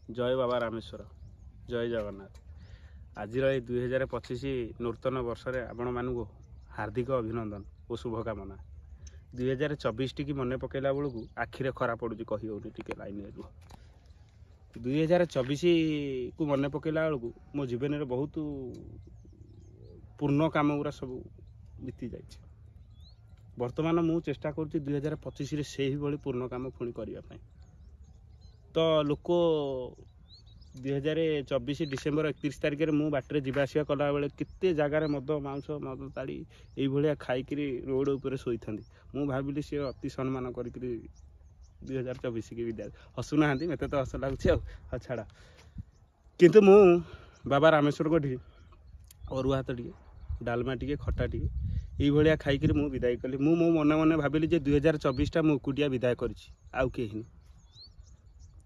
जय बाबा रामेश्वर जय जगन्नाथ। आज 2025 नूतन वर्ष आपण मानू हार्दिक अभिनंदन और शुभकामना। 2024 टी मन पकेला बेलू आखिरे खरा पड़ू कही होनी टे लाइन 2024 को मन पकेला बेलू मो जीवन में बहुत पूर्ण काम गुरा सब बीती जाइए। वर्तमान मु चेष्टा करुँच 2025 से ही भली पूर्ण काम पुणी करने। तो लोक 2024 डिसेम्बर 31 तारिख में मु बाटर जावास कला बेले केते जगार मद मांस मद ताड़ी ये खाई रोड उपर शोई था। मु भाविली सी अति सम्मान कर 2024 की विदाय। हसुना मत तो हस लगुच छाड़ा किंतु मु बाबा रामेश्वर को अरुआ हाथ टे डालमा टे खटा टे ये खाई मु विदाय कली। मु मो मन मन भाविली 2024 टा मुकुटिया विदाय करी।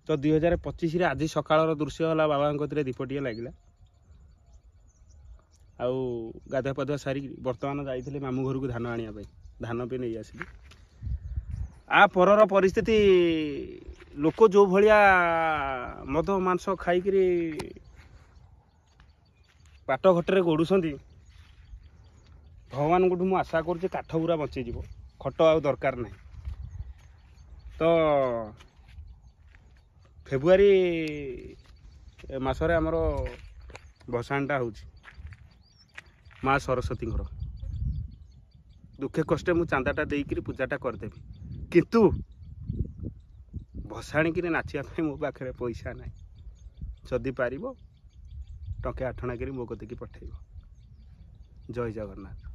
तो 2025 आज सकाल दृश्य है बाबा कतिरे दीपटे लगे आउ गाधुआ पाधुआ सारी बर्तमान जाइए मामू घर को धान आने धान पे नहीं आसली। आ पर परिस्थिति लोक जो भाया मद मांस खाई पाट घटे गोड़ुंट भगवान को आशा कर काठ पूरा बचीज खट आ दरकार ना। तो फेब्रुआरी मसरे आमर भसाणटा हो माँ सरस्वती घर दुखे कष्टे मु चांदाटा देकर पूजाटा करदेवी किंतु भसाणी कि नाचिया मो पाखे पैसा ना। जदि पार टंके 8 आना कर मो कतिकी पठेब। जय जगन्नाथ।